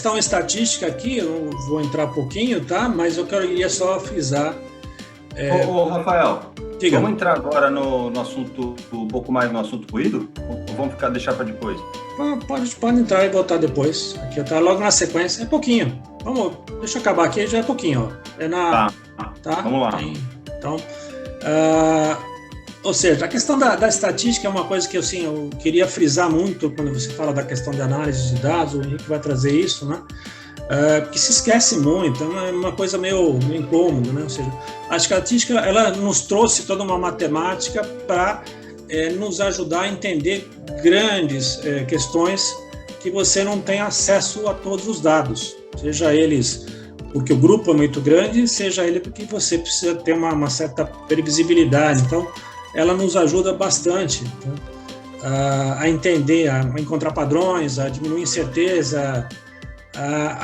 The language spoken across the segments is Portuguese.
questão estatística aqui, eu vou entrar um pouquinho, tá? Mas eu queria só frisar. Ô, Rafael, Diga. vamos entrar agora no assunto, um pouco mais no assunto corrido? Ou vamos deixar para depois? Pode entrar e voltar depois. Aqui tá logo na sequência. É pouquinho. Deixa eu acabar aqui, já é pouquinho, ó. Tá, Tá? vamos lá. Então, ah, ou seja, a questão da estatística é uma coisa que assim, eu queria frisar muito quando você fala da questão de análise de dados, o Henrique vai trazer isso, né? Porque se esquece muito, é uma coisa meio incômoda, né? Ou seja, a estatística ela nos trouxe toda uma matemática para nos ajudar a entender grandes questões que você não tem acesso a todos os dados, seja eles porque o grupo é muito grande, seja ele porque você precisa ter uma certa previsibilidade. Então, ela nos ajuda bastante, tá? A entender, a encontrar padrões, a diminuir incerteza.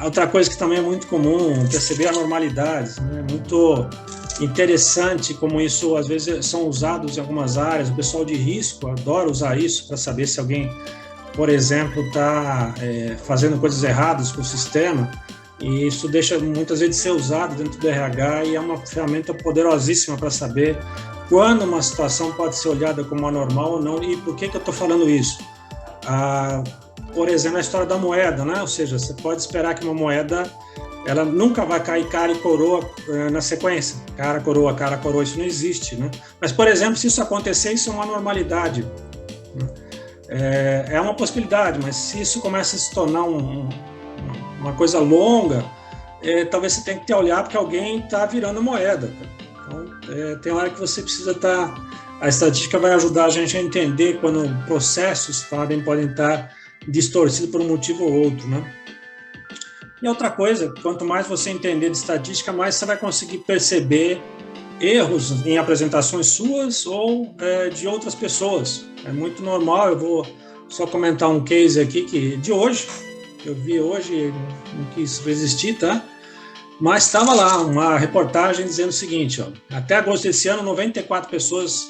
Outra coisa que também é muito comum, perceber anormalidades, né? muito interessante como isso às vezes são usados em algumas áreas. O pessoal de risco adora usar isso para saber se alguém, por exemplo, está fazendo coisas erradas com o sistema, e isso deixa muitas vezes de ser usado dentro do RH e é uma ferramenta poderosíssima para saber quando uma situação pode ser olhada como anormal ou não. E por que eu estou falando isso? Por exemplo, a história da moeda, né? Ou seja, você pode esperar que uma moeda ela nunca vai cair cara e coroa na sequência. Cara, coroa, isso não existe, né? Mas, por exemplo, se isso acontecer, isso é uma normalidade, né? É uma possibilidade, mas se isso começa a se tornar uma coisa longa, talvez você tenha que olhar porque alguém está virando moeda. Então, tem hora que você precisa estar... A estatística vai ajudar a gente a entender quando processos podem estar distorcidos por um motivo ou outro, né? E outra coisa, quanto mais você entender de estatística, mais você vai conseguir perceber erros em apresentações suas ou de outras pessoas. É muito normal. Eu vou só comentar um case aqui de hoje. Eu vi hoje, não quis resistir, tá? Mas estava lá uma reportagem dizendo o seguinte, ó, até agosto desse ano, 94 pessoas,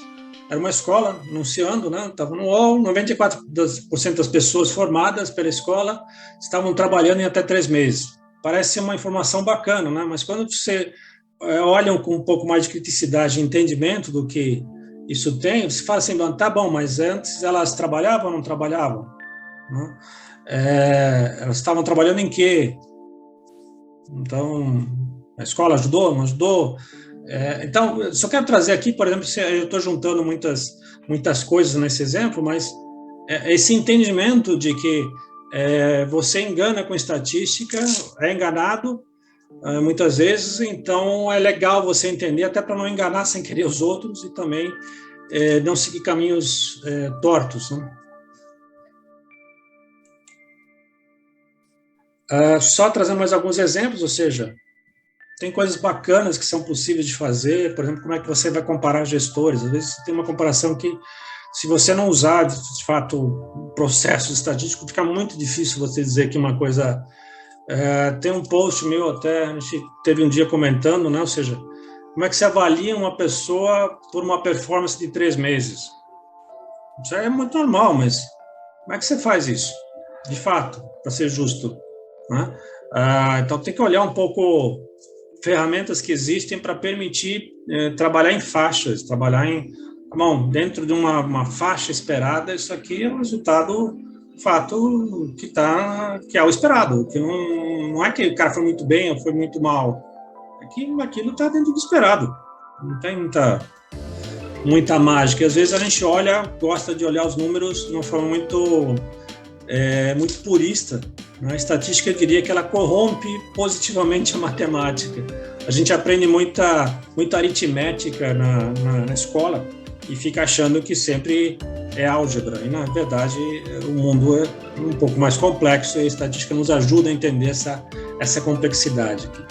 era uma escola anunciando, né? Estava no UOL, 94% das pessoas formadas pela escola estavam trabalhando em até 3 meses. Parece ser uma informação bacana, né? Mas quando você olha com um pouco mais de criticidade e entendimento do que isso tem, você fala assim, tá bom, mas antes elas trabalhavam ou não trabalhavam? Né? Elas estavam trabalhando em quê? Então, a escola ajudou, não ajudou? Então, só quero trazer aqui, por exemplo, eu estou juntando muitas coisas nesse exemplo, mas esse entendimento de que você engana com estatística, é enganado muitas vezes, então é legal você entender, até para não enganar sem querer os outros e também não seguir caminhos tortos, né? Só trazer mais alguns exemplos, ou seja, tem coisas bacanas que são possíveis de fazer, por exemplo, como é que você vai comparar gestores. Às vezes tem uma comparação que, se você não usar, de fato, processos estatísticos, fica muito difícil você dizer que uma coisa... tem um post meu até, a gente teve um dia comentando, né? Ou seja, como é que você avalia uma pessoa por uma performance de 3 meses? Isso é muito normal, mas como é que você faz isso? De fato, para ser justo, né? Então tem que olhar um pouco ferramentas que existem para permitir trabalhar em faixas, dentro de uma faixa esperada. Isso aqui é um resultado, fato, que é o esperado, que não é que o cara foi muito bem ou foi muito mal, é que aquilo está dentro do esperado, não tem muita mágica. Às vezes a gente gosta de olhar os números de uma forma muito purista. A estatística, eu diria que ela corrompe positivamente a matemática. A gente aprende muita aritmética na escola e fica achando que sempre é álgebra. E, na verdade, o mundo é um pouco mais complexo e a estatística nos ajuda a entender essa complexidade aqui.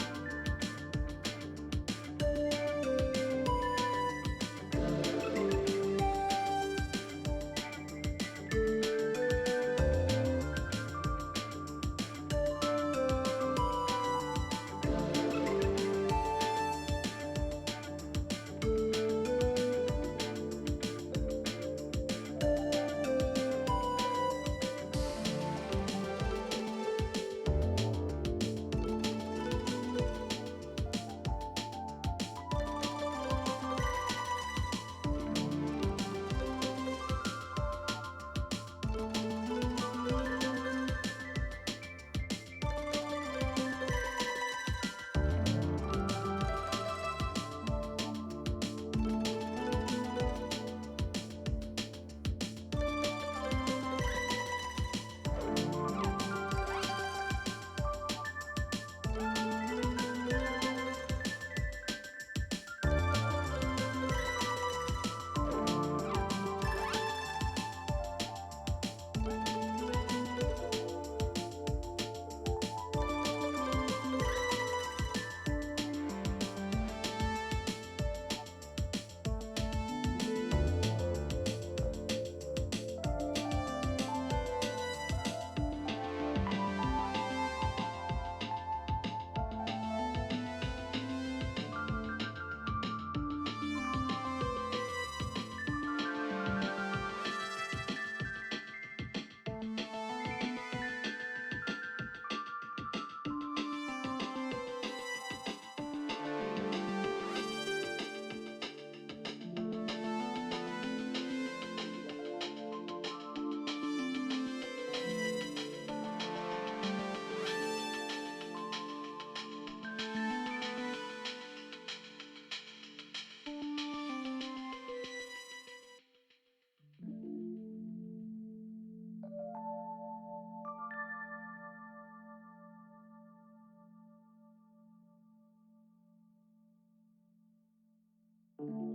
Thank